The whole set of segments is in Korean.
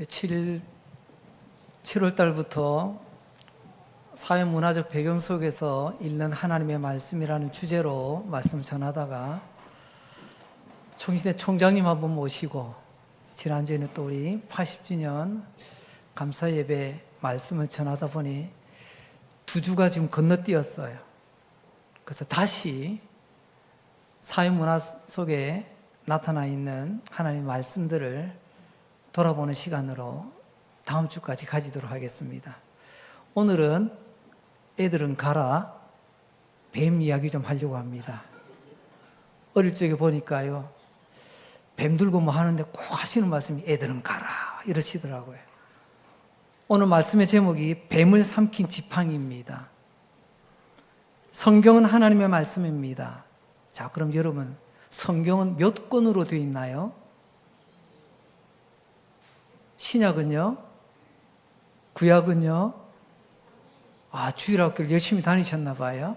7월 달부터 사회문화적 배경 속에서 읽는 하나님의 말씀이라는 주제로 말씀을 전하다가 총신의 총장님 한번 모시고 지난주에는 또 우리 80주년 감사예배 말씀을 전하다 보니 두 주가 지금 건너뛰었어요. 그래서 다시 사회문화 속에 나타나 있는 하나님의 말씀들을 돌아보는 시간으로 다음 주까지 가지도록 하겠습니다. 오늘은 애들은 가라, 뱀 이야기 좀 하려고 합니다. 어릴 적에 보니까요, 뱀 들고 뭐 하는데 꼭 하시는 말씀이 애들은 가라 이러시더라고요. 오늘 말씀의 제목이 뱀을 삼킨 지팡이입니다. 성경은 하나님의 말씀입니다. 자, 그럼 여러분, 성경은 몇 권으로 되어 있나요? 신약은요? 구약은요? 주일학교를 열심히 다니셨나 봐요.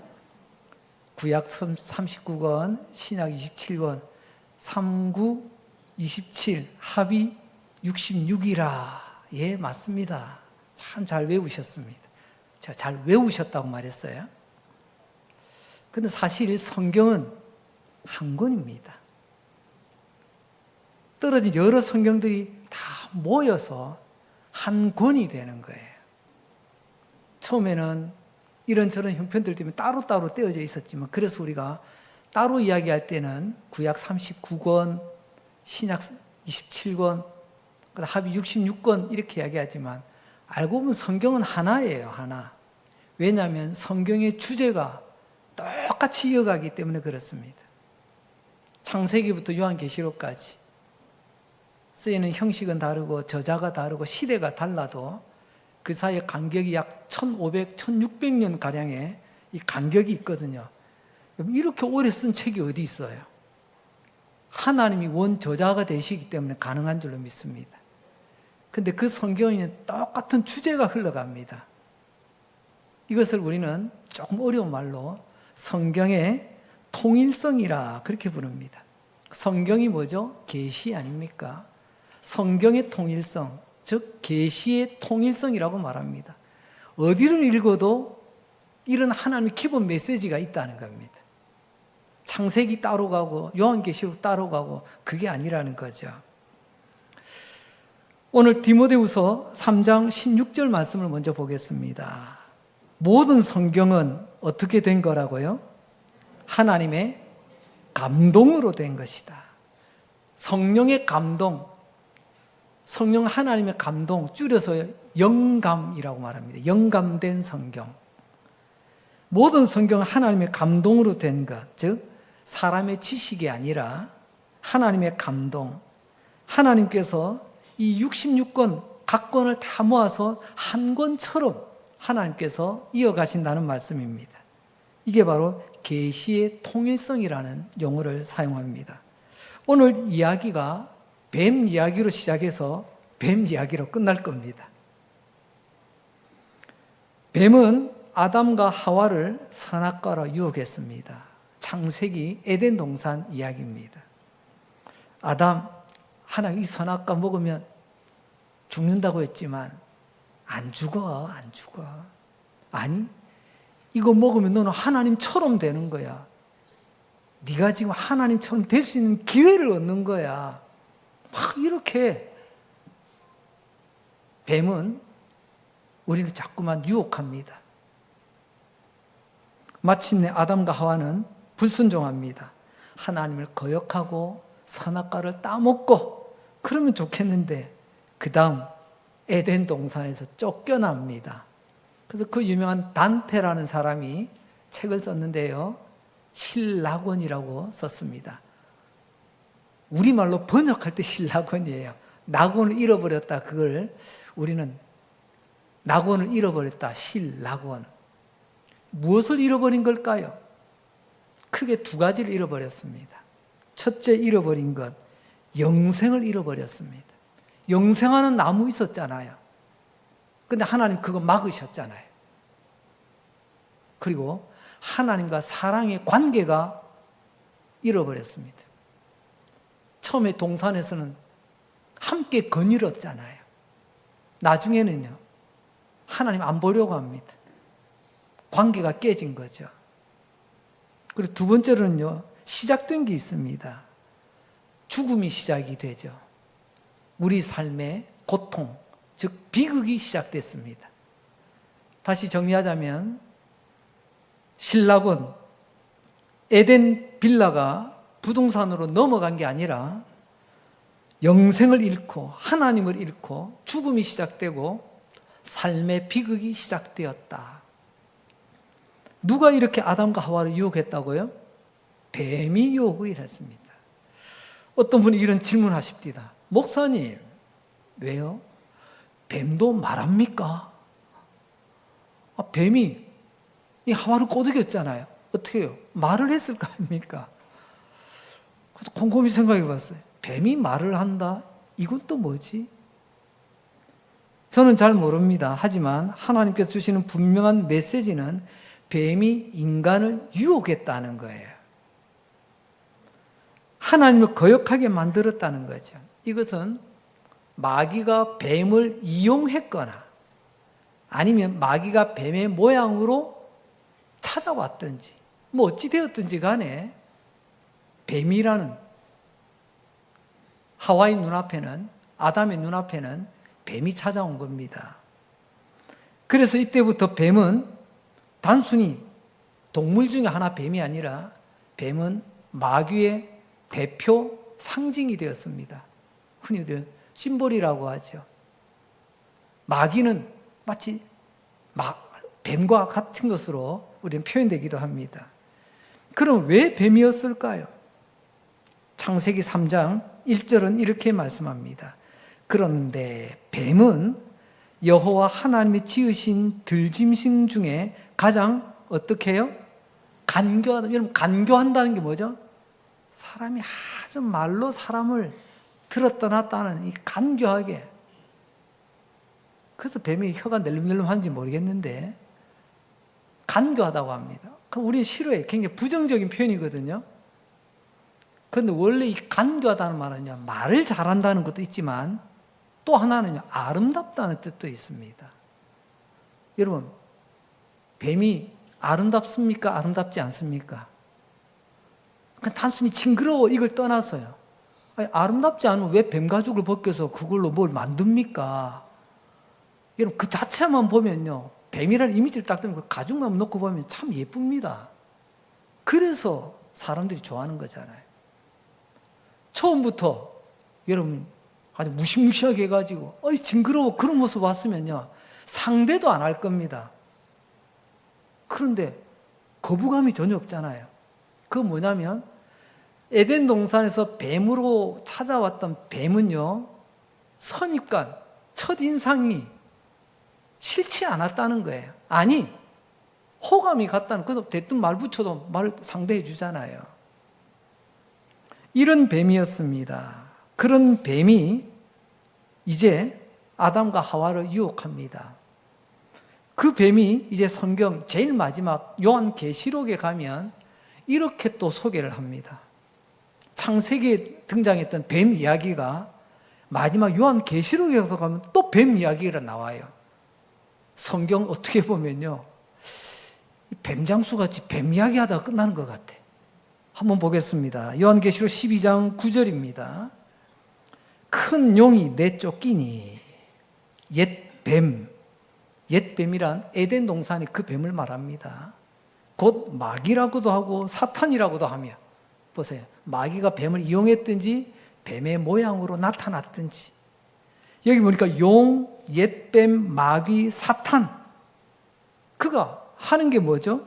구약 39권, 신약 27권, 39, 27, 합이 66이라. 예, 맞습니다. 참 잘 외우셨습니다. 제가 잘 외우셨다고 말했어요. 근데 사실 성경은 한 권입니다. 떨어진 여러 성경들이 다 모여서 한 권이 되는 거예요. 처음에는 이런저런 형편들 때문에 따로따로 떼어져 있었지만, 그래서 우리가 따로 이야기할 때는 구약 39권, 신약 27권, 합이 66권 이렇게 이야기하지만, 알고 보면 성경은 하나예요, 하나. 왜냐하면 성경의 주제가 똑같이 이어가기 때문에 그렇습니다. 창세기부터 요한계시록까지 쓰이는 형식은 다르고 저자가 다르고 시대가 달라도 그 사이에 간격이 약 1500, 1600년 가량의 이 간격이 있거든요. 이렇게 오래 쓴 책이 어디 있어요? 하나님이 원 저자가 되시기 때문에 가능한 줄로 믿습니다. 근데 그 성경에는 똑같은 주제가 흘러갑니다. 이것을 우리는 조금 어려운 말로 성경의 통일성이라 그렇게 부릅니다. 성경이 뭐죠? 계시 아닙니까? 성경의 통일성, 즉 계시의 통일성이라고 말합니다. 어디를 읽어도 이런 하나님의 기본 메시지가 있다는 겁니다. 창세기 따로 가고 요한계시록 따로 가고 그게 아니라는 거죠. 오늘 디모데후서 3장 16절 말씀을 먼저 보겠습니다. 모든 성경은 어떻게 된 거라고요? 하나님의 감동으로 된 것이다. 성령의 감동, 성령 하나님의 감동, 줄여서 영감이라고 말합니다. 영감된 성경. 모든 성경은 하나님의 감동으로 된 것, 즉 사람의 지식이 아니라 하나님의 감동. 하나님께서 이 66권 각 권을 다 모아서 한 권처럼 하나님께서 이어가신다는 말씀입니다. 이게 바로 계시의 통일성이라는 용어를 사용합니다. 오늘 이야기가 뱀 이야기로 시작해서 뱀 이야기로 끝날 겁니다. 뱀은 아담과 하와를 선악과로 유혹했습니다. 창세기 에덴 동산 이야기입니다. 아담, 하나님 이 선악과 먹으면 죽는다고 했지만 안 죽어. 아니, 이거 먹으면 너는 하나님처럼 되는 거야. 네가 지금 하나님처럼 될 수 있는 기회를 얻는 거야. 막 이렇게 뱀은 우리를 자꾸만 유혹합니다. 마침내 아담과 하와는 불순종합니다. 하나님을 거역하고 선악과를 따먹고 그러면 좋겠는데 그 다음 에덴 동산에서 쫓겨납니다. 그래서 그 유명한 단테라는 사람이 책을 썼는데요, 실낙원이라고 썼습니다. 우리말로 번역할 때 실낙원이에요. 낙원을 잃어버렸다. 그걸 우리는 낙원을 잃어버렸다. 실낙원. 무엇을 잃어버린 걸까요? 크게 두 가지를 잃어버렸습니다. 첫째 잃어버린 것, 영생을 잃어버렸습니다. 영생하는 나무 있었잖아요. 근데 하나님 그거 막으셨잖아요. 그리고 하나님과 사랑의 관계가 잃어버렸습니다. 처음에 동산에서는 함께 거닐었잖아요. 나중에는요, 하나님 안 보려고 합니다. 관계가 깨진 거죠. 그리고 두 번째로는요, 시작된 게 있습니다. 죽음이 시작이 되죠. 우리 삶의 고통, 즉 비극이 시작됐습니다. 다시 정리하자면 신락은 에덴 빌라가 부동산으로 넘어간 게 아니라 영생을 잃고 하나님을 잃고 죽음이 시작되고 삶의 비극이 시작되었다. 누가 이렇게 아담과 하와를 유혹했다고요? 뱀이 유혹을 했습니다. 어떤 분이 이런 질문하십니다. 목사님, 왜요? 뱀도 말합니까? 뱀이 이 하와를 꼬드겼잖아요. 어떻게 해요? 말을 했을 거 아닙니까? 그래서 곰곰이 생각해 봤어요. 뱀이 말을 한다? 이건 또 뭐지? 저는 잘 모릅니다. 하지만 하나님께서 주시는 분명한 메시지는 뱀이 인간을 유혹했다는 거예요. 하나님을 거역하게 만들었다는 거죠. 이것은 마귀가 뱀을 이용했거나 아니면 마귀가 뱀의 모양으로 찾아왔든지 뭐 어찌 되었든지 간에 뱀이라는 하와의 눈앞에는, 아담의 눈앞에는 뱀이 찾아온 겁니다. 그래서 이때부터 뱀은 단순히 동물 중에 하나 뱀이 아니라 뱀은 마귀의 대표 상징이 되었습니다. 흔히들 심볼이라고 하죠. 마귀는 마치 뱀과 같은 것으로 우리는 표현되기도 합니다. 그럼 왜 뱀이었을까요? 창세기 3장 1절은 이렇게 말씀합니다. 그런데 뱀은 여호와 하나님이 지으신 들짐승 중에 가장 어떻게 해요? 간교하다. 여러분, 간교한다는 게 뭐죠? 사람이 아주 말로 사람을 들었다 놨다 하는 이 간교하게. 그래서 뱀이 혀가 낼름낼름한지 모르겠는데 간교하다고 합니다. 그럼 우리는 싫어해. 굉장히 부정적인 표현이거든요. 그런데 원래 이 간교하다는 말은요, 말을 잘한다는 것도 있지만 또 하나는요, 아름답다는 뜻도 있습니다. 여러분, 뱀이 아름답습니까? 아름답지 않습니까? 그냥 단순히 징그러워 이걸 떠나서요. 아니, 아름답지 않으면 왜 뱀 가죽을 벗겨서 그걸로 뭘 만듭니까? 여러분, 그 자체만 보면요, 뱀이라는 이미지를 딱 뜨면 그 가죽만 놓고 보면 참 예쁩니다. 그래서 사람들이 좋아하는 거잖아요. 처음부터 여러분 아주 무시무시하게 해가지고 어이 징그러워 그런 모습 봤으면요, 상대도 안 할 겁니다. 그런데 거부감이 전혀 없잖아요. 그건 뭐냐면 에덴 동산에서 뱀으로 찾아왔던 뱀은요, 선입관, 첫인상이 싫지 않았다는 거예요. 아니, 호감이 갔다는, 그래서 대뜸 말 붙여도 말을 상대해 주잖아요. 이런 뱀이었습니다. 그런 뱀이 이제 아담과 하와를 유혹합니다. 그 뱀이 이제 성경 제일 마지막 요한계시록에 가면 이렇게 또 소개를 합니다. 창세기에 등장했던 뱀 이야기가 마지막 요한계시록에 가면 또 뱀 이야기가 나와요. 성경 어떻게 보면요, 뱀장수같이 뱀 이야기하다가 끝나는 것 같아. 한번 보겠습니다. 요한계시록 12장 9절입니다. 큰 용이 내쫓기니 옛뱀이란 에덴 동산이 그 뱀을 말합니다. 곧 마귀라고도 하고 사탄이라고도 하며, 보세요. 마귀가 뱀을 이용했든지 뱀의 모양으로 나타났든지, 여기 보니까 용, 옛뱀, 마귀, 사탄, 그가 하는 게 뭐죠?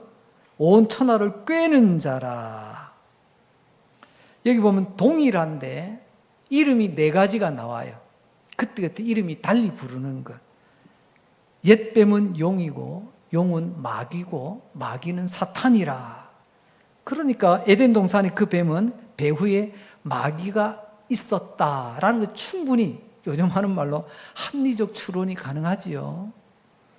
온 천하를 꿰는 자라. 여기 보면 동일한데 이름이 4가지가 나와요. 그때그때 이름이 달리 부르는 것. 옛뱀은 용이고 용은 마귀고 마귀는 사탄이라. 그러니까 에덴 동산의 그 뱀은 배후에 마귀가 있었다라는 것, 충분히 요즘 하는 말로 합리적 추론이 가능하지요.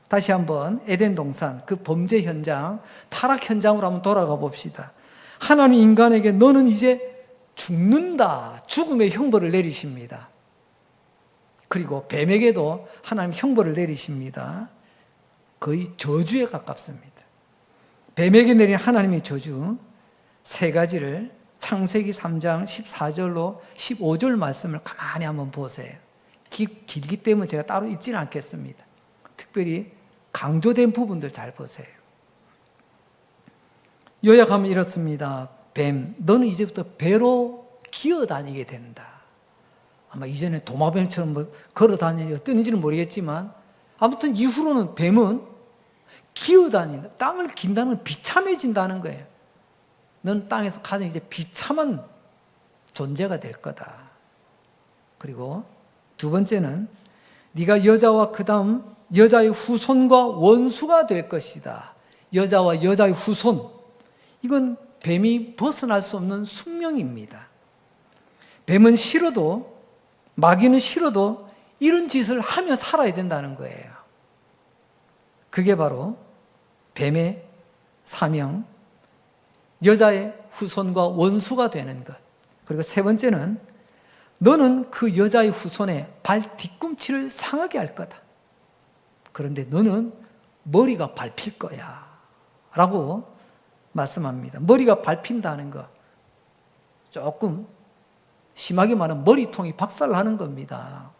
다시 한번 에덴 동산 그 범죄 현장, 타락 현장으로 한번 돌아가 봅시다. 하나님 인간에게 너는 이제 죽는다, 죽음의 형벌을 내리십니다. 그리고 뱀에게도 하나님 형벌을 내리십니다. 거의 저주에 가깝습니다. 뱀에게 내린 하나님의 저주 세 가지를 창세기 3장 14절로 15절 말씀을 가만히 한번 보세요. 길기 때문에 제가 따로 읽지는 않겠습니다. 특별히 강조된 부분들 잘 보세요. 요약하면 이렇습니다. 뱀, 너는 이제부터 배로 기어다니게 된다. 아마 이전에 도마뱀처럼 뭐 걸어다니는 어떤지는 모르겠지만 아무튼 이후로는 뱀은 기어다닌다. 땅을 긴다는 건 비참해진다는 거예요. 넌 땅에서 가장 이제 비참한 존재가 될 거다. 그리고 두 번째는 네가 여자와 그 다음 여자의 후손과 원수가 될 것이다. 여자와 여자의 후손, 이건 뱀이 벗어날 수 없는 숙명입니다. 뱀은 싫어도, 마귀는 싫어도 이런 짓을 하며 살아야 된다는 거예요. 그게 바로 뱀의 사명, 여자의 후손과 원수가 되는 것. 그리고 세 번째는 너는 그 여자의 후손의 발 뒤꿈치를 상하게 할 거다. 그런데 너는 머리가 밟힐 거야 라고 말씀합니다. 머리가 밟힌다는 거, 조금 심하게 말하면 머리통이 박살나는 겁니다.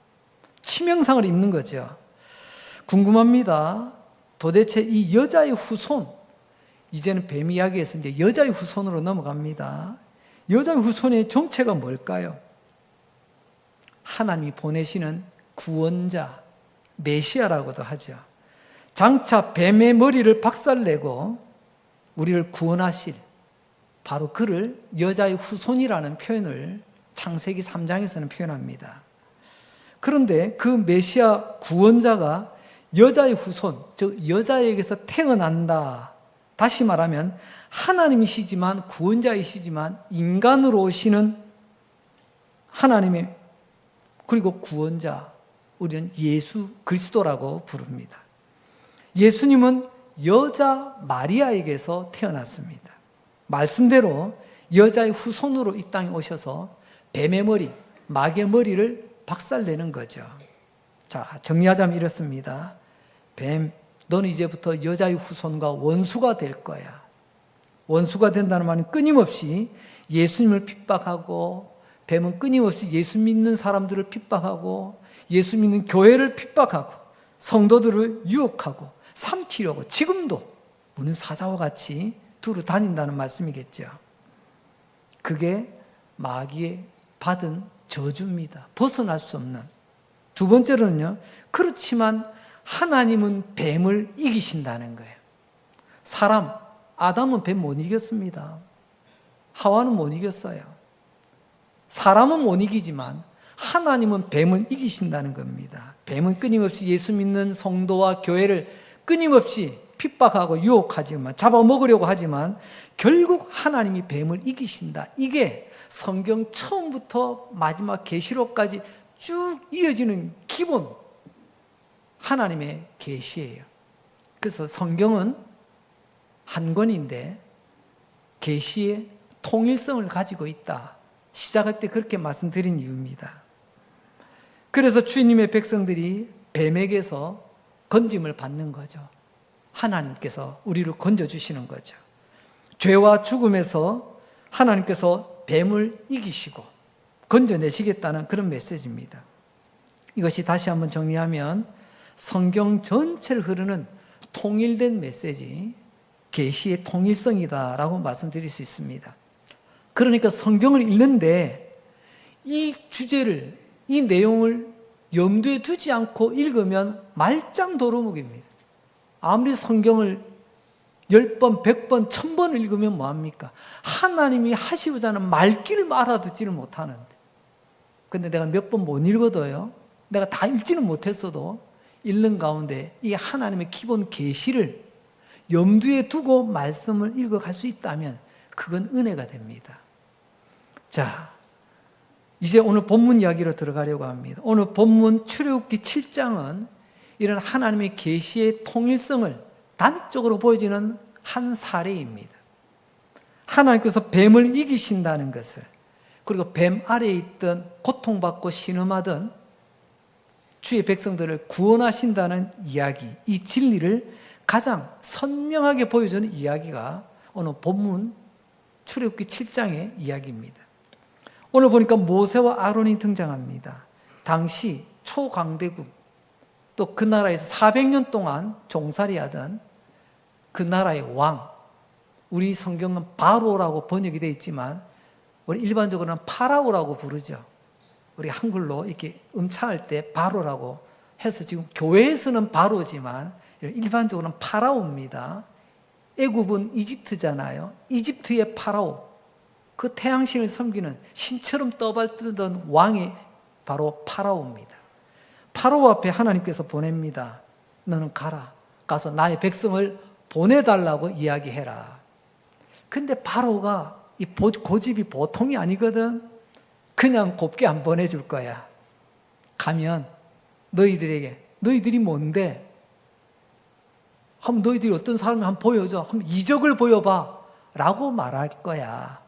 치명상을 입는 거죠. 궁금합니다. 도대체 이 여자의 후손, 이제는 뱀 이야기에서 이제 여자의 후손으로 넘어갑니다. 여자의 후손의 정체가 뭘까요? 하나님이 보내시는 구원자, 메시아라고도 하죠. 장차 뱀의 머리를 박살내고 우리를 구원하실, 바로 그를 여자의 후손이라는 표현을 창세기 3장에서는 표현합니다. 그런데 그 메시아 구원자가 여자의 후손, 즉 여자에게서 태어난다. 다시 말하면 하나님이시지만, 구원자이시지만 인간으로 오시는 하나님의, 그리고 구원자, 우리는 예수 그리스도라고 부릅니다. 예수님은 여자 마리아에게서 태어났습니다. 말씀대로 여자의 후손으로 이 땅에 오셔서 뱀의 머리, 마귀의 머리를 박살내는 거죠. 자, 정리하자면 이렇습니다. 뱀, 너는 이제부터 여자의 후손과 원수가 될 거야. 원수가 된다는 말은 끊임없이 예수님을 핍박하고, 뱀은 끊임없이 예수 믿는 사람들을 핍박하고, 예수 믿는 교회를 핍박하고, 성도들을 유혹하고 삼키려고 지금도 무는 사자와 같이 두루 다닌다는 말씀이겠죠. 그게 마귀의 받은 저주입니다. 벗어날 수 없는. 두 번째로는요, 그렇지만 하나님은 뱀을 이기신다는 거예요. 사람, 아담은 뱀 못 이겼습니다. 하와는 못 이겼어요. 사람은 못 이기지만 하나님은 뱀을 이기신다는 겁니다. 뱀은 끊임없이 예수 믿는 성도와 교회를 끊임없이 핍박하고 유혹하지만, 잡아먹으려고 하지만 결국 하나님이 뱀을 이기신다. 이게 성경 처음부터 마지막 계시록까지 쭉 이어지는 기본 하나님의 계시예요. 그래서 성경은 한 권인데 계시의 통일성을 가지고 있다. 시작할 때 그렇게 말씀드린 이유입니다. 그래서 주님의 백성들이 뱀에게서 건짐을 받는 거죠. 하나님께서 우리를 건져주시는 거죠. 죄와 죽음에서 하나님께서 뱀을 이기시고 건져내시겠다는 그런 메시지입니다. 이것이 다시 한번 정리하면 성경 전체를 흐르는 통일된 메시지, 계시의 통일성이다라고 말씀드릴 수 있습니다. 그러니까 성경을 읽는데 이 주제를, 이 내용을 염두에 두지 않고 읽으면 말짱 도루묵입니다. 아무리 성경을 10번, 100번, 1000번 읽으면 뭐합니까? 하나님이 하시고자 하는 말귀를 알아듣지를 못하는데, 근데 내가 몇 번 못 읽어도요, 내가 다 읽지는 못했어도 읽는 가운데 이 하나님의 기본 계시를 염두에 두고 말씀을 읽어갈 수 있다면 그건 은혜가 됩니다. 자, 이제 오늘 본문 이야기로 들어가려고 합니다. 오늘 본문 출애굽기 7장은 이런 하나님의 계시의 통일성을 단적으로 보여주는 한 사례입니다. 하나님께서 뱀을 이기신다는 것을, 그리고 뱀 아래에 있던 고통받고 신음하던 주의 백성들을 구원하신다는 이야기, 이 진리를 가장 선명하게 보여주는 이야기가 오늘 본문 출애굽기 7장의 이야기입니다. 오늘 보니까 모세와 아론이 등장합니다. 당시 초강대국, 또 그 나라에서 400년 동안 종살이하던 그 나라의 왕, 우리 성경은 바로라고 번역이 되어 있지만 우리 일반적으로는 파라오라고 부르죠. 우리 한글로 이렇게 음차할 때 바로라고 해서 지금 교회에서는 바로지만 일반적으로는 파라오입니다. 애굽은 이집트잖아요. 이집트의 파라오, 그 태양신을 섬기는 신처럼 떠발뜨던 왕이 바로 파라오입니다. 파라오 앞에 하나님께서 보냅니다. 너는 가서 나의 백성을 보내달라고 이야기해라. 근데 파라오가 이 고집이 보통이 아니거든. 그냥 곱게 안 보내줄 거야. 가면 너희들에게, 너희들이 뭔데? 한번 너희들이 어떤 사람이 한번 보여줘. 한번 이적을 보여봐. 라고 말할 거야.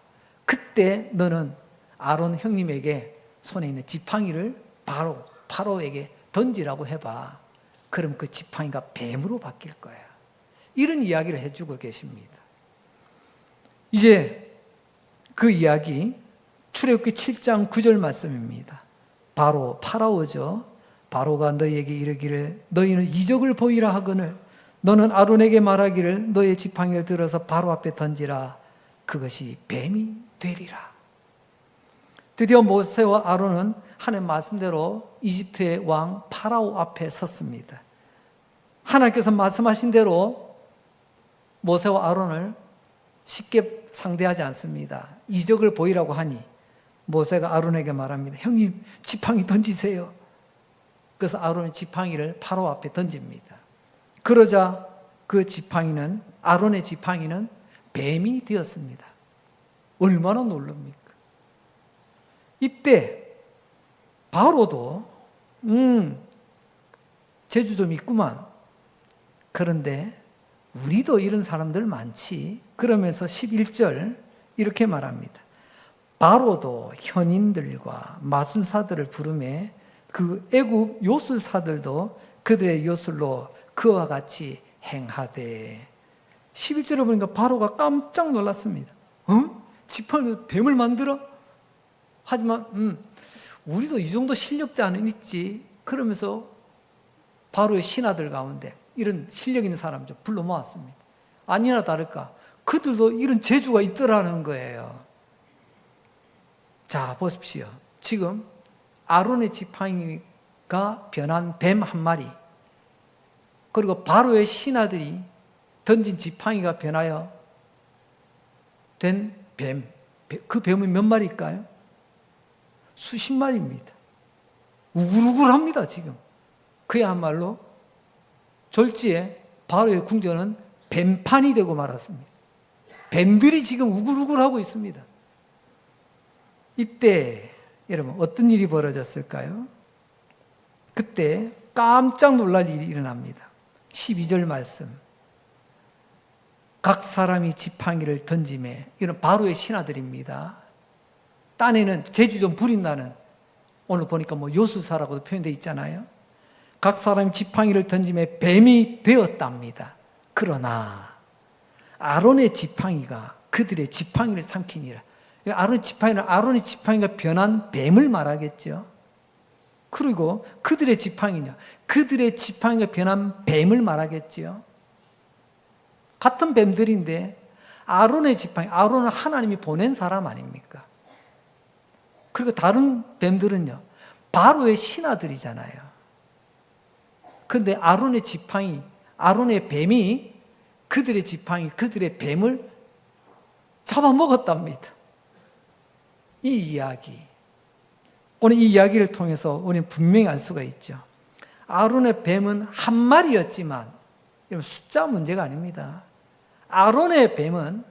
그때 너는 아론 형님에게 손에 있는 지팡이를 바로 파라오에게 던지라고 해봐. 그럼 그 지팡이가 뱀으로 바뀔 거야. 이런 이야기를 해주고 계십니다. 이제 그 이야기 출애굽기 7장 9절 말씀입니다. 바로 파라오죠. 바로가 너희에게 이르기를 너희는 이적을 보이라 하거늘 너는 아론에게 말하기를 너의 지팡이를 들어서 바로 앞에 던지라. 그것이 뱀이 되리라. 드디어 모세와 아론은 하나님 말씀대로 이집트의 왕 파라오 앞에 섰습니다. 하나님께서 말씀하신 대로 모세와 아론을 쉽게 상대하지 않습니다. 이적을 보이라고 하니 모세가 아론에게 말합니다. 형님, 지팡이 던지세요. 그래서 아론이 지팡이를 파라오 앞에 던집니다. 그러자 그 지팡이는, 아론의 지팡이는 뱀이 되었습니다. 얼마나 놀랍니까? 이때 바로도 재주 좀 있구만. 그런데 우리도 이런 사람들 많지. 그러면서 11절 이렇게 말합니다. 바로도 현인들과 마술사들을 부르매 그 애굽 요술사들도 그들의 요술로 그와 같이 행하되. 11절에 보니까 바로가 깜짝 놀랐습니다. 지팡이로 뱀을 만들어? 하지만 우리도 이 정도 실력자는 있지. 그러면서 바로의 신하들 가운데 이런 실력 있는 사람 좀 불러 모았습니다. 아니나 다를까 그들도 이런 재주가 있더라는 거예요. 자, 보십시오. 지금 아론의 지팡이가 변한 뱀 한 마리, 그리고 바로의 신하들이 던진 지팡이가 변하여 된 뱀. 그 뱀은 몇 마리일까요? 수십 마리입니다. 우글우글합니다, 지금. 그야말로 졸지에 바로의 궁전은 뱀판이 되고 말았습니다. 뱀들이 지금 우글우글하고 있습니다. 이때 여러분 어떤 일이 벌어졌을까요? 그때 깜짝 놀랄 일이 일어납니다. 12절 말씀. 각 사람이 지팡이를 던지매, 이런 바로의 신하들입니다. 딴에는 재주 좀 부린다는, 오늘 보니까 뭐 요술사라고도 표현되어 있잖아요. 각 사람이 지팡이를 던지매 뱀이 되었답니다. 그러나 아론의 지팡이가 그들의 지팡이를 삼키니라. 아론의 지팡이는 아론의 지팡이가 변한 뱀을 말하겠죠. 그리고 그들의 지팡이냐, 그들의 지팡이가 변한 뱀을 말하겠죠. 같은 뱀들인데 아론의 지팡이, 아론은 하나님이 보낸 사람 아닙니까? 그리고 다른 뱀들은요, 바로의 신하들이잖아요. 그런데 아론의 지팡이, 아론의 뱀이 그들의 지팡이, 그들의 뱀을 잡아먹었답니다. 이 이야기, 오늘 이 이야기를 통해서 우리는 분명히 알 수가 있죠. 아론의 뱀은 한 마리였지만 숫자 문제가 아닙니다. 아론의 뱀은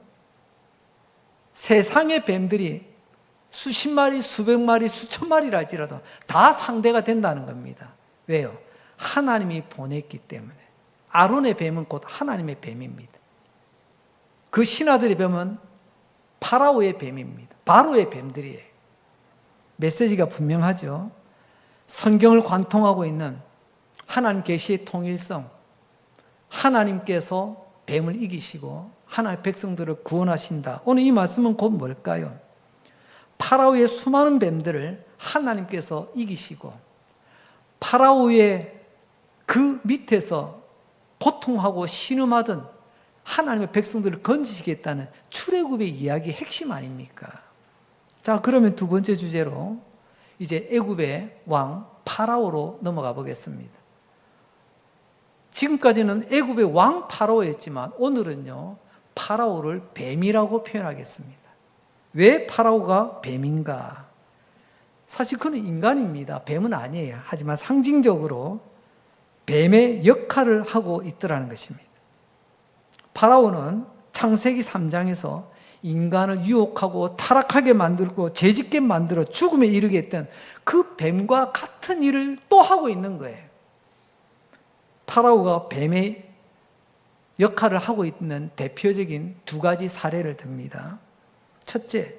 세상의 뱀들이 수십 마리, 수백 마리, 수천 마리라 할지라도 다 상대가 된다는 겁니다. 왜요? 하나님이 보냈기 때문에. 아론의 뱀은 곧 하나님의 뱀입니다. 그 신하들의 뱀은 파라오의 뱀입니다. 바로의 뱀들이에요. 메시지가 분명하죠. 성경을 관통하고 있는 하나님 계시의 통일성, 하나님께서 뱀을 이기시고 하나님의 백성들을 구원하신다. 오늘 이 말씀은 곧 뭘까요? 파라오의 수많은 뱀들을 하나님께서 이기시고 파라오의 그 밑에서 고통하고 신음하던 하나님의 백성들을 건지시겠다는 출애굽의 이야기의 핵심 아닙니까? 자, 그러면 두 번째 주제로 이제 애굽의 왕 파라오로 넘어가 보겠습니다. 지금까지는 애굽의 왕 파라오였지만 오늘은요, 파라오를 뱀이라고 표현하겠습니다. 왜 파라오가 뱀인가? 사실 그는 인간입니다. 뱀은 아니에요. 하지만 상징적으로 뱀의 역할을 하고 있더라는 것입니다. 파라오는 창세기 3장에서 인간을 유혹하고 타락하게 만들고 죄짓게 만들어 죽음에 이르게 했던 그 뱀과 같은 일을 또 하고 있는 거예요. 파라오가 뱀의 역할을 하고 있는 대표적인 두 가지 사례를 듭니다. 첫째,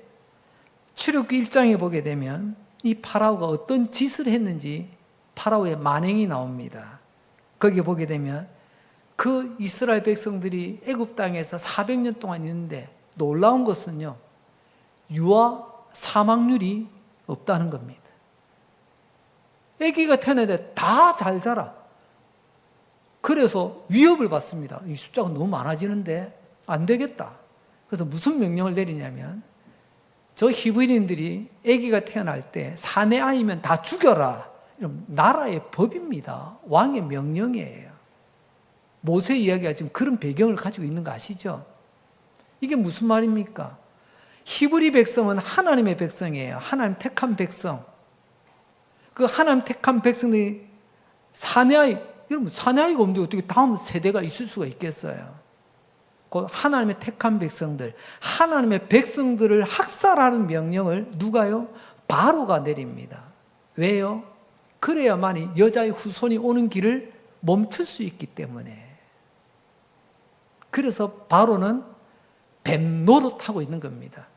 출애굽기 1장에 보게 되면 이 파라오가 어떤 짓을 했는지 파라오의 만행이 나옵니다. 거기에 보게 되면 그 이스라엘 백성들이 애굽 땅에서 400년 동안 있는데 놀라운 것은요, 유아 사망률이 없다는 겁니다. 아기가 태어나는데 다 잘 자라. 그래서 위협을 받습니다. 이 숫자가 너무 많아지는데 안 되겠다. 그래서 무슨 명령을 내리냐면 저 히브리인들이 아기가 태어날 때 사내 아이면 다 죽여라. 이런 나라의 법입니다. 왕의 명령이에요. 모세 이야기가 지금 그런 배경을 가지고 있는 거 아시죠? 이게 무슨 말입니까? 히브리 백성은 하나님의 백성이에요. 하나님 택한 백성. 그 하나님 택한 백성들이 사내 아이, 여러분 사내 아이가 없는데 어떻게 다음 세대가 있을 수가 있겠어요? 그 하나님의 택한 백성들, 하나님의 백성들을 학살하는 명령을 누가요? 바로가 내립니다. 왜요? 그래야만이 여자의 후손이 오는 길을 멈출 수 있기 때문에. 그래서 바로는 뱀 노릇하고 있는 겁니다.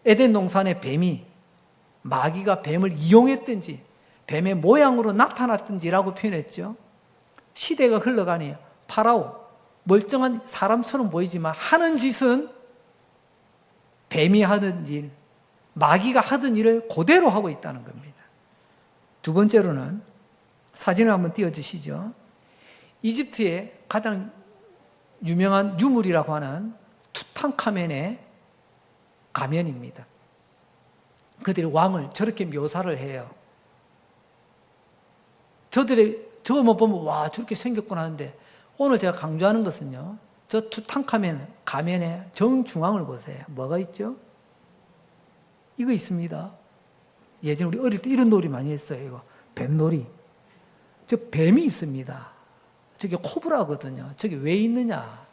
에덴 동산의 뱀이 마귀가 뱀을 이용했든지 뱀의 모양으로 나타났든지라고 표현했죠. 시대가 흘러가니 파라오, 멀쩡한 사람처럼 보이지만 하는 짓은 뱀이 하던 일, 마귀가 하던 일을 그대로 하고 있다는 겁니다. 두 번째로는 사진을 한번 띄워주시죠. 이집트의 가장 유명한 유물이라고 하는 투탕카멘의 가면입니다. 그들이 왕을 저렇게 묘사를 해요. 저거만 보면 와 저렇게 생겼구나 하는데 오늘 제가 강조하는 것은요, 저 투탕카멘 가면의 정중앙을 보세요. 뭐가 있죠? 이거 있습니다. 예전에 우리 어릴 때 이런 놀이 많이 했어요. 이거 뱀놀이. 저 뱀이 있습니다. 저게 코브라거든요. 저게 왜 있느냐?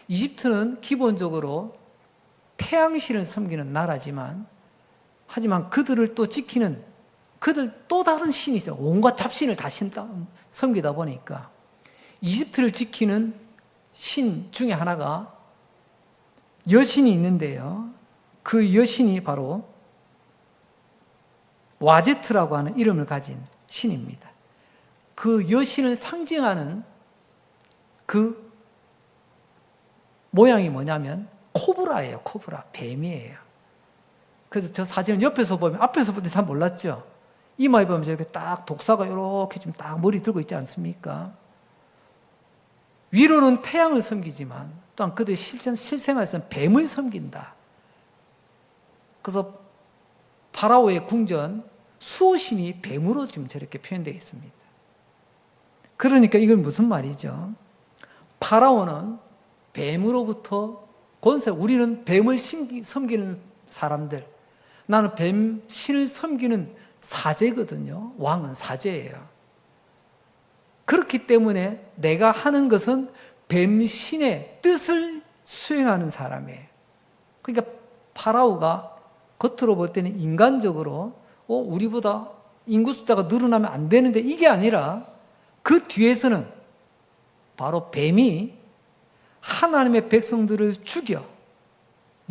이집트는 기본적으로 태양신을 섬기는 나라지만 하지만 그들을 또 지키는 그들 또 다른 신이 있어요. 온갖 잡신을 다 섬기다 보니까 이집트를 지키는 신 중에 하나가 여신이 있는데요. 그 여신이 바로 와제트라고 하는 이름을 가진 신입니다. 그 여신을 상징하는 그 모양이 뭐냐면 코브라예요. 코브라, 뱀이에요. 그래서 저 사진을 옆에서 보면, 앞에서 볼 때 잘 몰랐죠? 이마에 보면 저렇게 딱 독사가 이렇게 좀 딱 머리 들고 있지 않습니까? 위로는 태양을 섬기지만 또한 그들의 실생활에서는 뱀을 섬긴다. 그래서 파라오의 궁전 수호신이 뱀으로 지금 저렇게 표현되어 있습니다. 그러니까 이건 무슨 말이죠? 파라오는 뱀으로부터 권세, 우리는 뱀을 섬기는 사람들, 나는 뱀 신을 섬기는 사제거든요. 왕은 사제예요. 그렇기 때문에 내가 하는 것은 뱀 신의 뜻을 수행하는 사람이에요. 그러니까 파라오가 겉으로 볼 때는 인간적으로 우리보다 인구 숫자가 늘어나면 안 되는데 이게 아니라 그 뒤에서는 바로 뱀이 하나님의 백성들을 죽여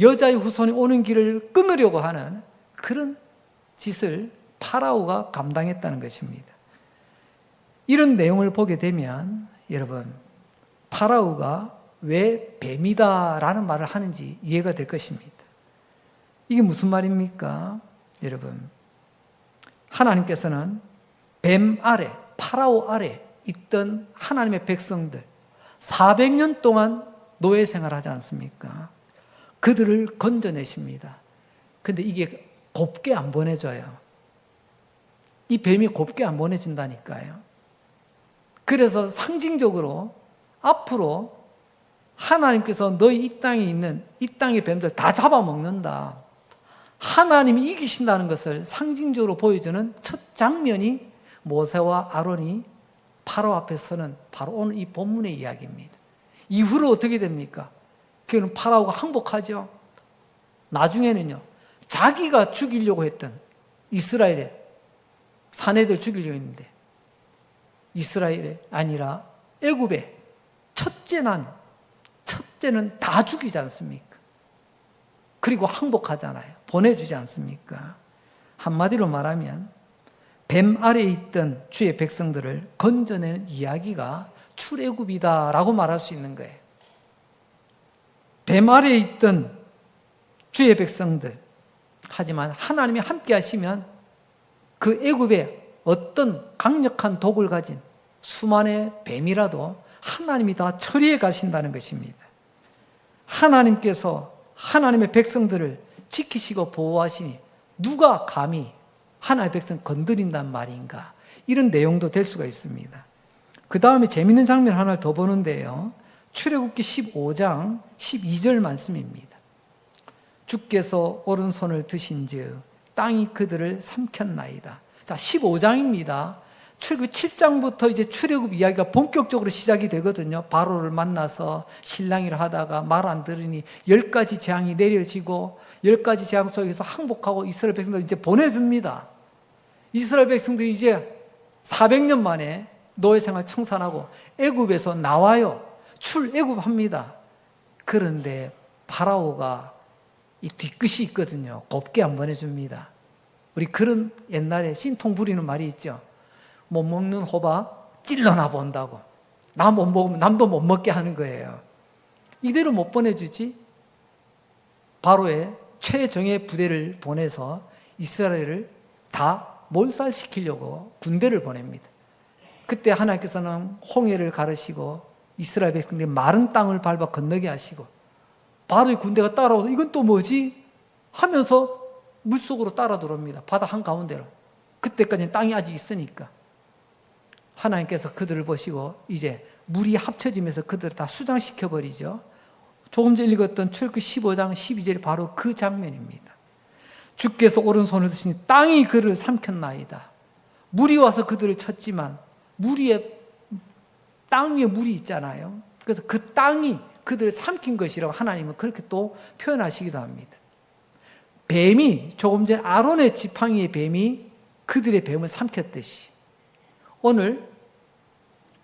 여자의 후손이 오는 길을 끊으려고 하는 그런 짓을 파라오가 감당했다는 것입니다. 이런 내용을 보게 되면 여러분, 파라오가 왜 뱀이다라는 말을 하는지 이해가 될 것입니다. 이게 무슨 말입니까? 여러분, 하나님께서는 뱀 아래, 파라오 아래 있던 하나님의 백성들 400년 동안 노예 생활하지 않습니까? 그들을 건져내십니다. 근데 이게 곱게 안 보내줘요. 이 뱀이 곱게 안 보내준다니까요. 그래서 상징적으로 앞으로 하나님께서 너희 이 땅에 있는 이 땅의 뱀들 다 잡아먹는다. 하나님이 이기신다는 것을 상징적으로 보여주는 첫 장면이 모세와 아론이 파라오 앞에 서는 바로 오늘 이 본문의 이야기입니다. 이후로 어떻게 됩니까? 그는 파라오가 항복하죠. 나중에는요, 자기가 죽이려고 했던 이스라엘의 사내들 죽이려고 했는데 이스라엘이 아니라 애굽의 첫째는 다 죽이지 않습니까? 그리고 항복하잖아요. 보내주지 않습니까? 한마디로 말하면 뱀 아래에 있던 주의 백성들을 건져내는 이야기가 출애굽이다라고 말할 수 있는 거예요. 뱀 아래에 있던 주의 백성들, 하지만 하나님이 함께 하시면 그 애굽에 어떤 강력한 독을 가진 수만의 뱀이라도 하나님이 다 처리해 가신다는 것입니다. 하나님께서 하나님의 백성들을 지키시고 보호하시니 누가 감히 하나님의 백성 건드린단 말인가? 이런 내용도 될 수가 있습니다. 그 다음에 재밌는 장면 하나를 더 보는데요. 출애굽기 15장 12절 말씀입니다. 주께서 오른손을 드신즉 땅이 그들을 삼켰나이다. 자, 15장입니다. 출애굽 7장부터 이제 출애굽 이야기가 본격적으로 시작이 되거든요. 바로를 만나서 신랑이라 하다가 말 안 들으니 10가지 재앙이 내려지고 10가지 재앙 속에서 항복하고 이스라엘 백성들 이제 보내줍니다. 이스라엘 백성들이 이제 400년 만에 노예 생활 청산하고 애굽에서 나와요. 출애굽합니다. 그런데 파라오가 이 뒤끝이 있거든요. 곱게 안 보내줍니다. 우리 그런 옛날에 신통 부리는 말이 있죠. 못 먹는 호박 찔러나 본다고. 나 못 먹으면 남도 못 먹게 하는 거예요. 이대로 못 보내주지. 바로의 최정예 부대를 보내서 이스라엘을 다 몰살시키려고 군대를 보냅니다. 그때 하나님께서는 홍해를 가르시고 이스라엘 백성들이 마른 땅을 밟아 건너게 하시고 바로의 군대가 따라오서 이건 또 뭐지? 하면서 물속으로 따라 들어옵니다. 바다 한가운데로. 그때까지는 땅이 아직 있으니까. 하나님께서 그들을 보시고 이제 물이 합쳐지면서 그들을 다 수장시켜버리죠. 조금 전에 읽었던 출애굽기 15장 12절이 바로 그 장면입니다. 주께서 오른손을 드시니 땅이 그를 삼켰나이다. 물이 와서 그들을 쳤지만 땅 위에 물이 있잖아요. 그래서 그 땅이 그들을 삼킨 것이라고 하나님은 그렇게 또 표현하시기도 합니다. 뱀이 조금 전 아론의 지팡이의 뱀이 그들의 뱀을 삼켰듯이 오늘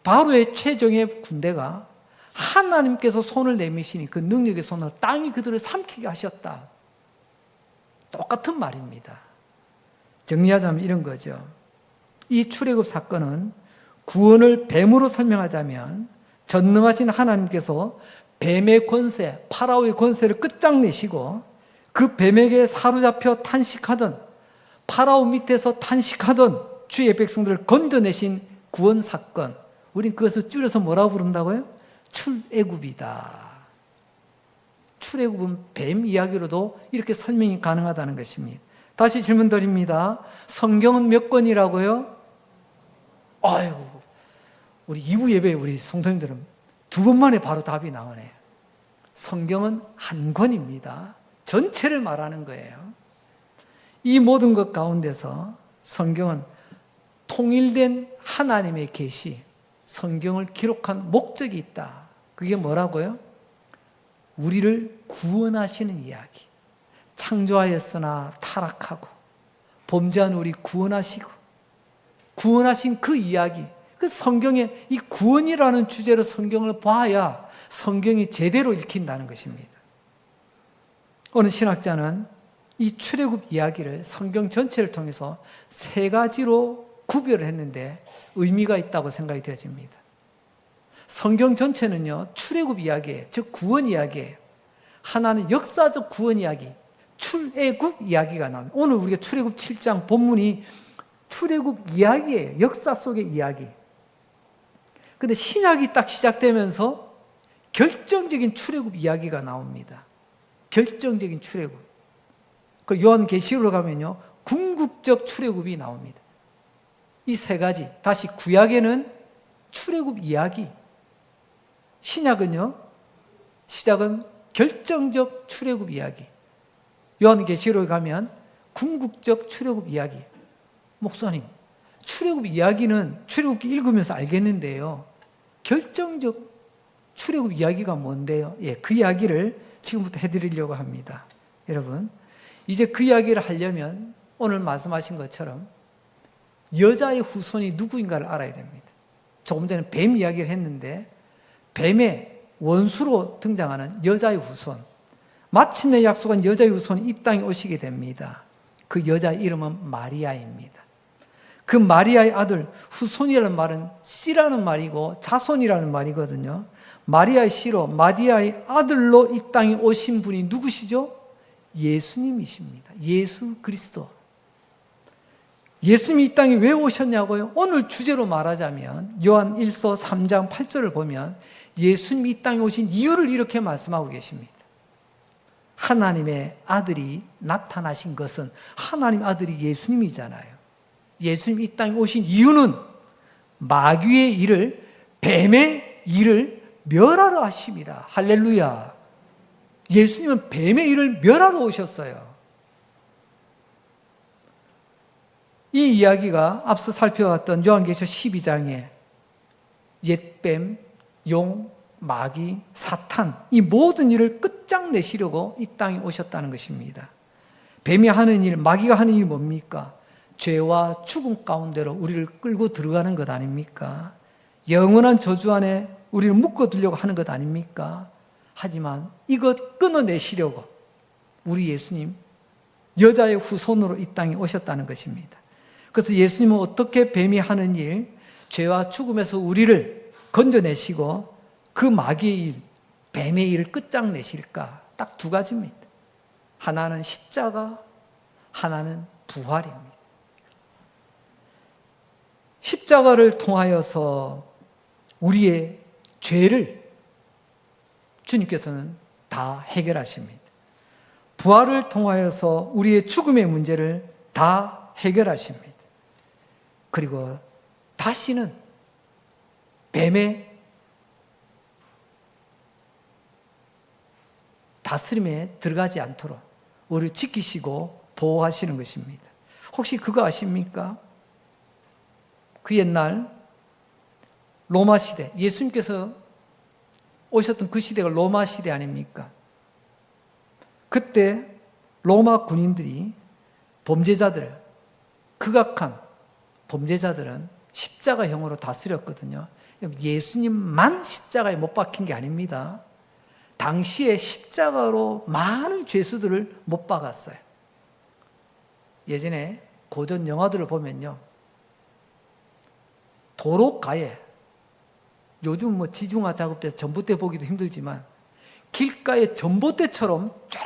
바로의 최정예 군대가 하나님께서 손을 내미시니 그 능력의 손으로 땅이 그들을 삼키게 하셨다. 똑같은 말입니다. 정리하자면 이런 거죠. 이 출애굽 사건은 구원을 뱀으로 설명하자면 전능하신 하나님께서 뱀의 권세, 파라오의 권세를 끝장내시고 그 뱀에게 사로잡혀 탄식하던 파라오 밑에서 탄식하던 주의 백성들을 건져내신 구원 사건. 우린 그것을 줄여서 뭐라고 부른다고요? 출애굽이다. 출애굽은 뱀 이야기로도 이렇게 설명이 가능하다는 것입니다. 다시 질문 드립니다. 성경은 몇 권이라고요? 아유, 우리 2부 예배 우리 성도님들은 2번 만에 바로 답이 나오네요. 성경은 한 권입니다. 전체를 말하는 거예요. 이 모든 것 가운데서 성경은 통일된 하나님의 계시, 성경을 기록한 목적이 있다. 그게 뭐라고요? 우리를 구원하시는 이야기. 창조하였으나 타락하고 범죄한 우리 구원하시고 구원하신 그 이야기. 그 성경에 이 구원이라는 주제로 성경을 봐야 성경이 제대로 읽힌다는 것입니다. 어느 신학자는 이 출애굽 이야기를 성경 전체를 통해서 세 가지로 구별을 했는데 의미가 있다고 생각이 되어집니다. 성경 전체는요, 출애굽 이야기예요. 즉 구원 이야기예요. 하나는 역사적 구원 이야기, 출애굽 이야기가 나옵니다. 오늘 우리가 출애굽 7장 본문이 출애굽 이야기예요. 역사 속의 이야기. 근데 신약이 딱 시작되면서 결정적인 출애굽 이야기가 나옵니다. 결정적인 출애굽. 그 요한계시록으로 가면요, 궁극적 출애굽이 나옵니다. 이 세 가지. 다시 구약에는 출애굽 이야기. 신약은요, 시작은 결정적 출애굽 이야기. 요한계시록에 가면 궁극적 출애굽 이야기. 목사님, 출애굽 이야기는 출애굽기 읽으면서 알겠는데요, 결정적 출애굽 이야기가 뭔데요? 예, 그 이야기를 지금부터 해드리려고 합니다. 여러분, 이제 그 이야기를 하려면 오늘 말씀하신 것처럼 여자의 후손이 누구인가를 알아야 됩니다. 조금 전에 뱀 이야기를 했는데 뱀의 원수로 등장하는 여자의 후손, 마침내 약속한 여자의 후손이 이 땅에 오시게 됩니다. 그 여자의 이름은 마리아입니다. 그 마리아의 아들, 후손이라는 말은 씨라는 말이고 자손이라는 말이거든요. 마리아의 씨로 마리아의 아들로 이 땅에 오신 분이 누구시죠? 예수님이십니다. 예수 그리스도. 예수님이 이 땅에 왜 오셨냐고요? 오늘 주제로 말하자면 요한 1서 3장 8절을 보면 예수님이 이 땅에 오신 이유를 이렇게 말씀하고 계십니다. 하나님의 아들이 나타나신 것은 하나님 아들이 예수님이잖아요. 예수님이 이 땅에 오신 이유는 마귀의 일을, 뱀의 일을 멸하러 하십니다. 할렐루야. 예수님은 뱀의 일을 멸하러 오셨어요. 이 이야기가 앞서 살펴봤던 요한계시록 12장에 옛뱀, 용, 마귀, 사탄, 이 모든 일을 끝장내시려고 이 땅에 오셨다는 것입니다. 뱀이 하는 일, 마귀가 하는 일이 뭡니까? 죄와 죽음 가운데로 우리를 끌고 들어가는 것 아닙니까? 영원한 저주 안에 우리를 묶어두려고 하는 것 아닙니까? 하지만 이것 끊어내시려고 우리 예수님, 여자의 후손으로 이 땅에 오셨다는 것입니다. 그래서 예수님은 어떻게 뱀이 하는 일, 죄와 죽음에서 우리를 건져내시고 그 마귀의 일, 뱀의 일을 끝장내실까? 딱 두 가지입니다. 하나는 십자가, 하나는 부활입니다. 십자가를 통하여서 우리의 죄를 주님께서는 다 해결하십니다. 부활을 통하여서 우리의 죽음의 문제를 다 해결하십니다. 그리고 다시는 뱀의 다스림에 들어가지 않도록 우리를 지키시고 보호하시는 것입니다. 혹시 그거 아십니까? 그 옛날 로마 시대, 예수님께서 오셨던 그 시대가 로마 시대 아닙니까? 그때 로마 군인들이 범죄자들, 극악한 범죄자들은 십자가형으로 다스렸거든요. 예수님만 십자가에 못 박힌 게 아닙니다. 당시에 십자가로 많은 죄수들을 못 박았어요. 예전에 고전 영화들을 보면요, 도로가에, 요즘 뭐 지중화 작업돼서 전봇대 보기도 힘들지만 길가에 전봇대처럼 쭉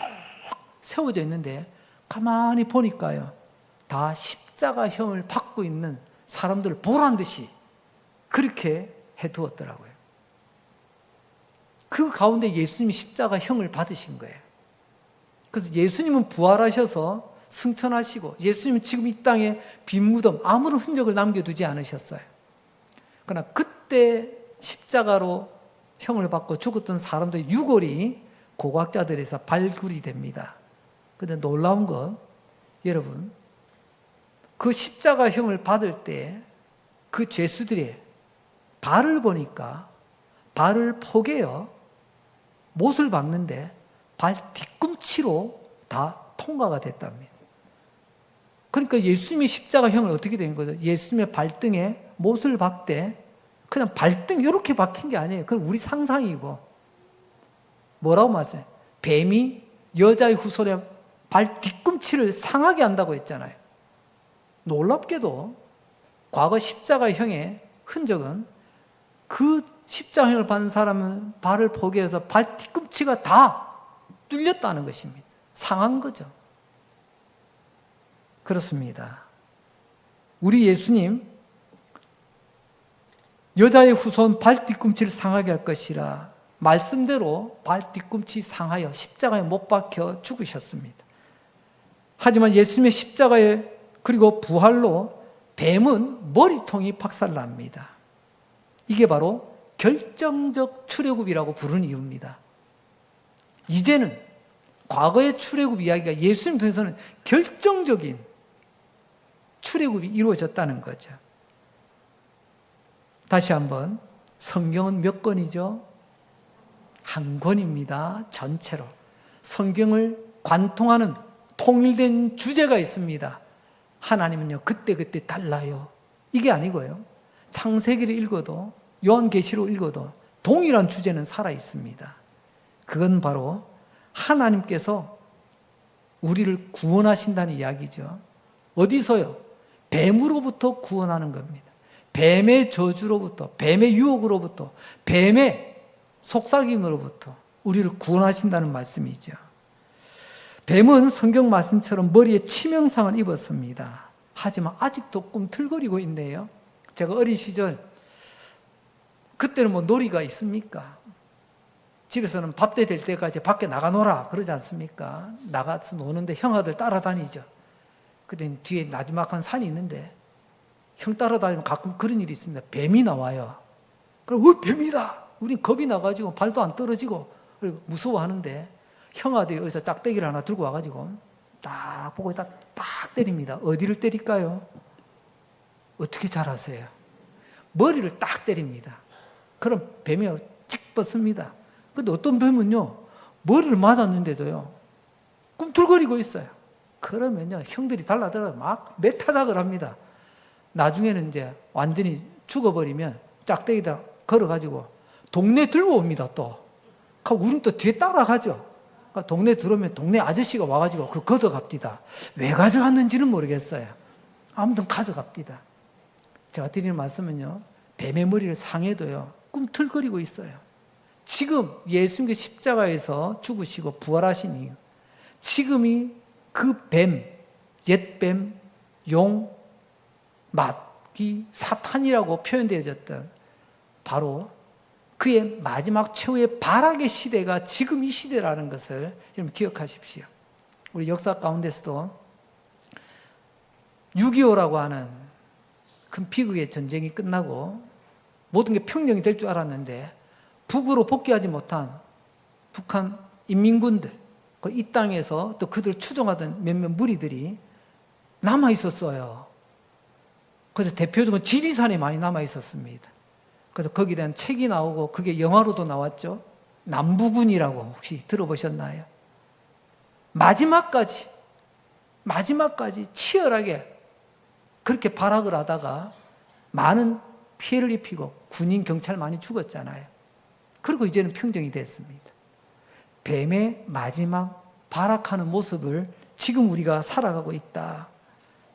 세워져 있는데 가만히 보니까요, 다 십자가형을 받고 있는 사람들을 보란 듯이 그렇게 해두었더라고요. 그 가운데 예수님이 십자가형을 받으신 거예요. 그래서 예수님은 부활하셔서 승천하시고 예수님은 지금 이 땅에 빈 무덤, 아무런 흔적을 남겨두지 않으셨어요. 그러나 그때 십자가로 형을 받고 죽었던 사람들의 유골이 고고학자들에서 발굴이 됩니다. 그런데 놀라운 건, 여러분, 그 십자가형을 받을 때 그 죄수들의 발을 보니까 발을 포개어 못을 박는데 발 뒤꿈치로 다 통과가 됐답니다. 그러니까 예수님의 십자가형을 어떻게 된 거죠? 예수님의 발등에 못을 박되 그냥 발등 이렇게 박힌 게 아니에요. 그건 우리 상상이고. 뭐라고 말씀해요? 뱀이 여자의 후손에 발 뒤꿈치를 상하게 한다고 했잖아요. 놀랍게도 과거 십자가형의 흔적은 그 십자가형을 받은 사람은 발을 포개해서 발 뒤꿈치가 다 뚫렸다는 것입니다. 상한 거죠. 그렇습니다. 우리 예수님 여자의 후손 발 뒤꿈치를 상하게 할 것이라 말씀대로 발 뒤꿈치 상하여 십자가에 못 박혀 죽으셨습니다. 하지만 예수님의 십자가에 그리고 부활로 뱀은 머리통이 박살납니다. 이게 바로 결정적 출애굽이라고 부르는 이유입니다. 이제는 과거의 출애굽 이야기가 예수님 통해서는 결정적인 출애굽이 이루어졌다는 거죠. 다시 한번 성경은 몇 권이죠? 한 권입니다. 전체로. 성경을 관통하는 통일된 주제가 있습니다. 하나님은요 그때그때 달라요. 이게 아니고요. 창세기를 읽어도 요한계시록 읽어도 동일한 주제는 살아있습니다. 그건 바로 하나님께서 우리를 구원하신다는 이야기죠. 어디서요? 뱀으로부터 구원하는 겁니다. 뱀의 저주로부터, 뱀의 유혹으로부터, 뱀의 속삭임으로부터 우리를 구원하신다는 말씀이죠. 뱀은 성경 말씀처럼 머리에 치명상을 입었습니다. 하지만 아직도 꿈틀거리고 있네요. 제가 어린 시절 그때는 뭐 놀이가 있습니까? 집에서는 밥때 될 때까지 밖에 나가 놀아 그러지 않습니까? 나가서 노는데 형아들 따라다니죠. 그때 뒤에 나지막한 산이 있는데 형 따라다니면 가끔 그런 일이 있습니다. 뱀이 나와요. 그럼 뱀이다. 우린 겁이 나가지고 발도 안 떨어지고 무서워하는데 형아들이 어디서 짝대기를 하나 들고 와가지고 딱 보고 딱 때립니다. 어디를 때릴까요? 어떻게 잘 아세요? 머리를 딱 때립니다. 그럼 뱀이 찍 뻗습니다. 근데 어떤 뱀은요, 머리를 맞았는데도요, 꿈틀거리고 있어요. 그러면요, 형들이 달라들어 막 매타작을 합니다. 나중에는 이제 완전히 죽어버리면 짝대기다 걸어가지고 동네 들고 옵니다, 또. 우린 또 뒤에 따라가죠. 동네 들어오면 동네 아저씨가 와가지고 그 걷어갑디다. 왜 가져갔는지는 모르겠어요. 아무튼 가져갑디다. 제가 드리는 말씀은요, 뱀의 머리를 상해도요, 꿈틀거리고 있어요. 지금 예수님께 십자가에서 죽으시고 부활하신 이유, 지금이 그 뱀, 옛뱀, 용, 마귀, 사탄이라고 표현되어졌던 바로 그의 마지막 최후의 발악의 시대가 지금 이 시대라는 것을 여러분 기억하십시오. 우리 역사 가운데서도 6.25라고 하는 큰 비극의 전쟁이 끝나고 모든 게 평정이 될 줄 알았는데 북으로 복귀하지 못한 북한 인민군들, 이 땅에서 또 그들을 추종하던 몇몇 무리들이 남아 있었어요. 그래서 대표적으로 지리산에 많이 남아 있었습니다. 그래서 거기에 대한 책이 나오고 그게 영화로도 나왔죠. 남부군이라고 혹시 들어보셨나요? 마지막까지 치열하게 그렇게 발악을 하다가 많은 피해를 입히고 군인, 경찰 많이 죽었잖아요. 그리고 이제는 평정이 됐습니다. 뱀의 마지막 발악하는 모습을 지금 우리가 살아가고 있다.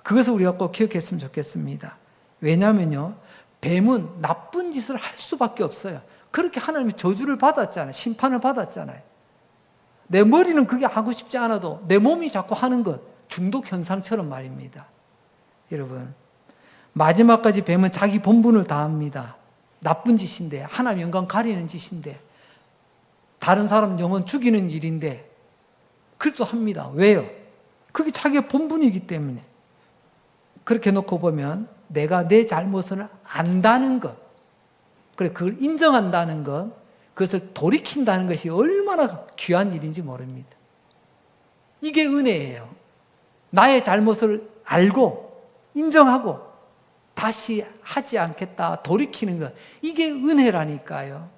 그것을 우리가 꼭 기억했으면 좋겠습니다. 왜냐하면요, 뱀은 나쁜 짓을 할 수밖에 없어요. 그렇게 하나님의 저주를 받았잖아요. 심판을 받았잖아요. 내 머리는 그게 하고 싶지 않아도 내 몸이 자꾸 하는 것, 중독 현상처럼 말입니다. 여러분, 마지막까지 뱀은 자기 본분을 다합니다. 나쁜 짓인데, 하나님 영광 가리는 짓인데, 다른 사람 영혼 죽이는 일인데 그래도 합니다. 왜요? 그게 자기의 본분이기 때문에. 그렇게 놓고 보면 내가 내 잘못을 안다는 것, 그래 그걸 인정한다는 것, 그것을 돌이킨다는 것이 얼마나 귀한 일인지 모릅니다. 이게 은혜예요. 나의 잘못을 알고 인정하고 다시 하지 않겠다 돌이키는 것, 이게 은혜라니까요.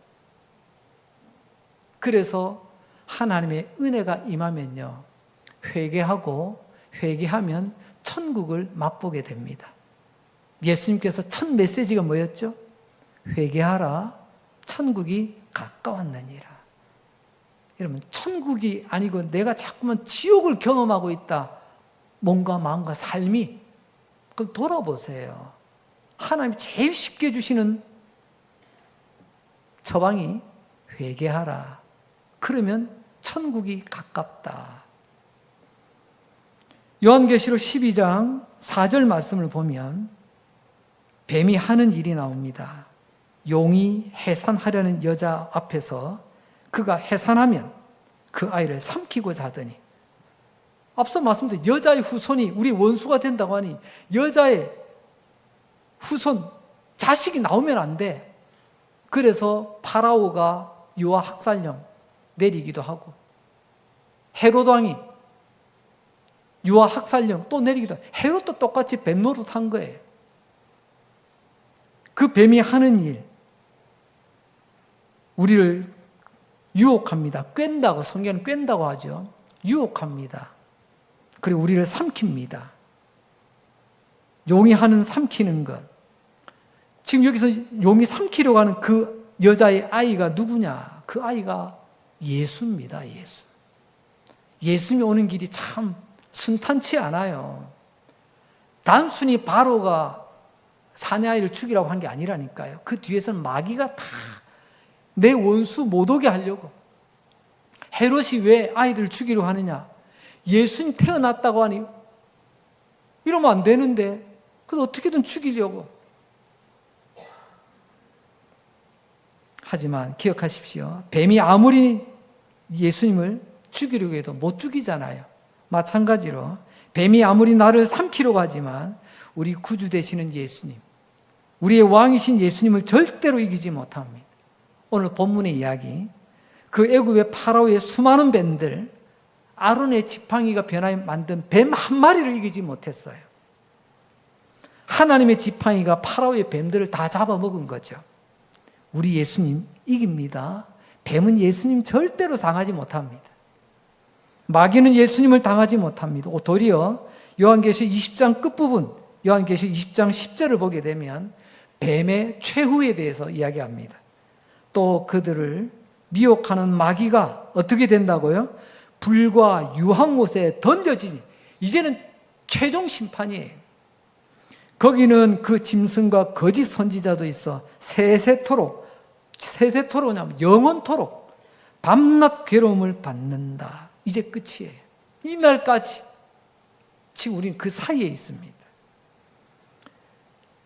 그래서 하나님의 은혜가 임하면요, 회개하면 천국을 맛보게 됩니다. 예수님께서 첫 메시지가 뭐였죠? 회개하라, 천국이 가까웠느니라. 이러면 천국이 아니고 내가 자꾸만 지옥을 경험하고 있다. 몸과 마음과 삶이. 그럼 돌아보세요. 하나님이 제일 쉽게 주시는 처방이 회개하라. 그러면 천국이 가깝다. 요한계시록 12장 4절 말씀을 보면 뱀이 하는 일이 나옵니다. 용이 해산하려는 여자 앞에서 그가 해산하면 그 아이를 삼키고자 하더니, 앞서 말씀드린 여자의 후손이 우리 원수가 된다고 하니 여자의 후손, 자식이 나오면 안 돼. 그래서 파라오가 유아 학살령 내리기도 하고, 헤롯 왕이 유아 학살령 또 내리기도 하고, 헤롯도 똑같이 뱀 노릇한 거예요. 그 뱀이 하는 일, 우리를 유혹합니다. 꿰는다고, 성경은 꿰는다고 하죠. 유혹합니다. 그리고 우리를 삼킵니다. 용이 하는 삼키는 것. 지금 여기서 용이 삼키려고 하는 그 여자의 아이가 누구냐? 그 아이가 예수입니다. 예수. 예수님이 오는 길이 참 순탄치 않아요. 단순히 바로가 사내 아이를 죽이라고 한 게 아니라니까요. 그 뒤에서는 마귀가 다 내 원수 못 오게 하려고. 헤롯이 왜 아이들을 죽이려고 하느냐? 예수님 태어났다고 하니 이러면 안 되는데, 그래서 어떻게든 죽이려고. 하지만 기억하십시오. 뱀이 아무리 예수님을 죽이려고 해도 못 죽이잖아요. 마찬가지로 뱀이 아무리 나를 삼키려고 하지만 우리 구주 되시는 예수님, 우리의 왕이신 예수님을 절대로 이기지 못합니다. 오늘 본문의 이야기, 그 애굽의 파라오의 수많은 뱀들, 아론의 지팡이가 변하여 만든 뱀 한 마리를 이기지 못했어요. 하나님의 지팡이가 파라오의 뱀들을 다 잡아먹은 거죠. 우리 예수님 이깁니다. 뱀은 예수님 절대로 당하지 못합니다. 마귀는 예수님을 당하지 못합니다. 도리어 요한계시록 20장 끝부분, 요한계시록 20장 10절을 보게 되면 뱀의 최후에 대해서 이야기합니다. 또 그들을 미혹하는 마귀가 어떻게 된다고요? 불과 유황못에 던져지니, 이제는 최종 심판이에요. 거기는 그 짐승과 거짓 선지자도 있어 세세토록 뭐냐면 영원토록 밤낮 괴로움을 받는다. 이제 끝이에요. 이날까지 지금 우리는 그 사이에 있습니다.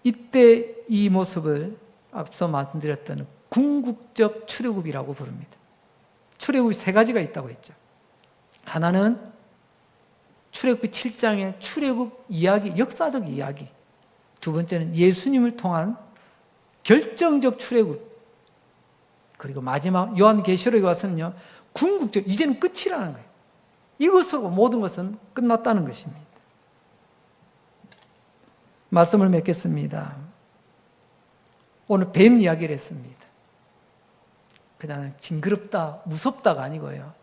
이때 이 모습을 앞서 말씀드렸던 궁극적 출애굽이라고 부릅니다. 출애굽이 세 가지가 있다고 했죠. 하나는 출애굽기 7장의 출애굽 이야기, 역사적 이야기. 두 번째는 예수님을 통한 결정적 출애굽. 그리고 마지막 요한계시록에 와서는요, 궁극적, 이제는 끝이라는 거예요. 이것으로 모든 것은 끝났다는 것입니다. 말씀을 맺겠습니다. 오늘 뱀 이야기를 했습니다. 그냥 징그럽다, 무섭다가 아니고요.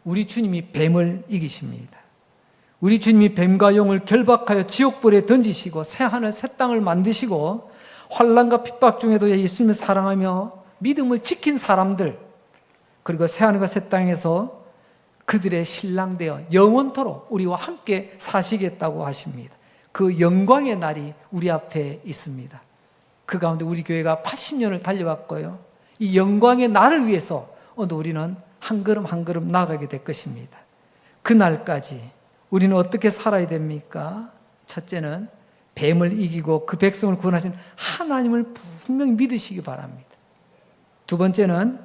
우리 주님이 뱀을 이기십니다. 우리 주님이 뱀과 용을 결박하여 지옥불에 던지시고 새 하늘 새 땅을 만드시고 환난과 핍박 중에도 예수님을 사랑하며 믿음을 지킨 사람들, 그리고 새 하늘과 새 땅에서 그들의 신랑 되어 영원토록 우리와 함께 사시겠다고 하십니다. 그 영광의 날이 우리 앞에 있습니다. 그 가운데 우리 교회가 80년을 달려왔고요. 이 영광의 날을 위해서 오늘 우리는 한 걸음 한 걸음 나아가게 될 것입니다. 그 날까지 우리는 어떻게 살아야 됩니까? 첫째는 뱀을 이기고 그 백성을 구원하신 하나님을 분명히 믿으시기 바랍니다. 두 번째는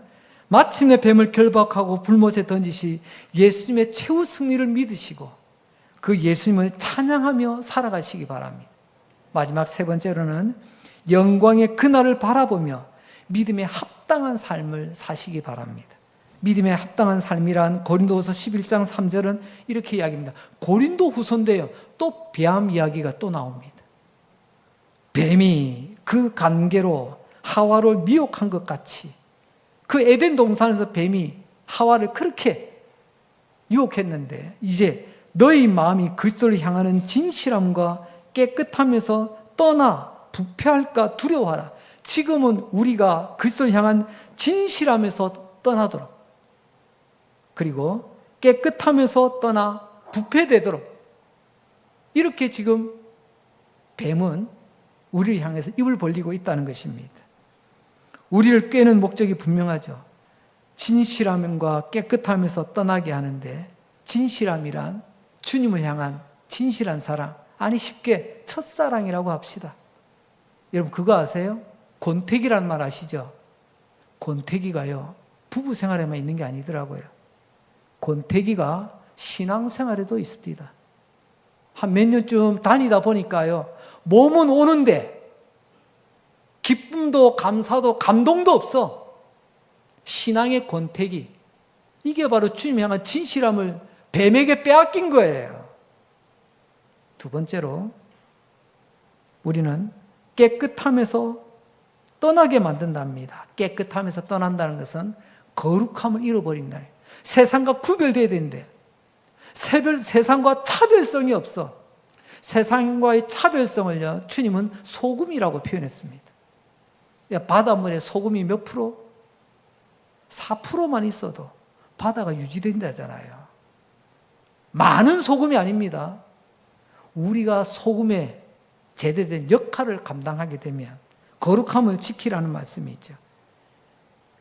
마침내 뱀을 결박하고 불못에 던지시 예수님의 최후 승리를 믿으시고 그 예수님을 찬양하며 살아가시기 바랍니다. 마지막 세 번째로는 영광의 그날을 바라보며 믿음에 합당한 삶을 사시기 바랍니다. 믿음에 합당한 삶이란 고린도후서 11장 3절은 이렇게 이야기합니다. 고린도 후서인데요, 또 뱀 이야기가 또 나옵니다. 뱀이 그 관계로 하와를 미혹한 것 같이 그 에덴 동산에서 뱀이 하와를 그렇게 유혹했는데 이제 너희 마음이 그리스도를 향하는 진실함과 깨끗함에서 떠나 부패할까 두려워하라. 지금은 우리가 그리스도를 향한 진실함에서 떠나도록, 그리고 깨끗하면서 떠나 부패되도록, 이렇게 지금 뱀은 우리를 향해서 입을 벌리고 있다는 것입니다. 우리를 꾀는 목적이 분명하죠. 진실함과 깨끗함에서 떠나게 하는데, 진실함이란 주님을 향한 진실한 사랑, 아니 쉽게 첫사랑이라고 합시다. 여러분 그거 아세요? 권태기라는 말 아시죠? 권태기가요, 부부 생활에만 있는 게 아니더라고요. 권태기가 신앙생활에도 있습니다. 한 몇 년쯤 다니다 보니까요, 몸은 오는데 기쁨도 감사도 감동도 없어. 신앙의 권태기, 이게 바로 주님 향한 진실함을 뱀에게 빼앗긴 거예요. 두 번째로, 우리는 깨끗함에서 떠나게 만든답니다. 깨끗함에서 떠난다는 것은 거룩함을 잃어버린다. 세상과 구별돼야 되는데 세상과 차별성이 없어. 세상과의 차별성을요, 주님은 소금이라고 표현했습니다. 바닷물에 소금이 몇 프로? 4%만 있어도 바다가 유지된다잖아요. 많은 소금이 아닙니다. 우리가 소금의 제대된 역할을 감당하게 되면 거룩함을 지키라는 말씀이죠.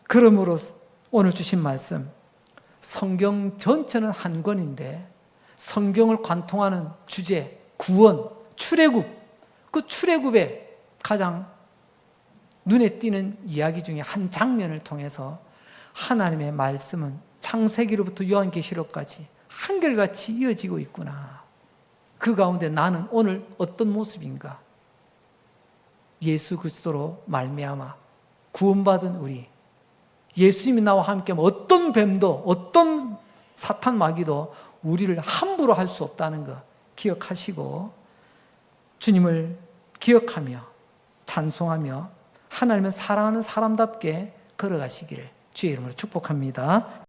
그러므로 오늘 주신 말씀, 성경 전체는 한 권인데 성경을 관통하는 주제, 구원, 출애굽, 그 출애굽의 가장 눈에 띄는 이야기 중에 한 장면을 통해서 하나님의 말씀은 창세기로부터 요한계시록까지 한결같이 이어지고 있구나. 그 가운데 나는 오늘 어떤 모습인가? 예수 그리스도로 말미암아 구원받은 우리, 예수님이 나와 함께하면 어떤 뱀도 어떤 사탄 마귀도 우리를 함부로 할 수 없다는 거 기억하시고, 주님을 기억하며 찬송하며 하나님을 사랑하는 사람답게 걸어가시기를 주의 이름으로 축복합니다.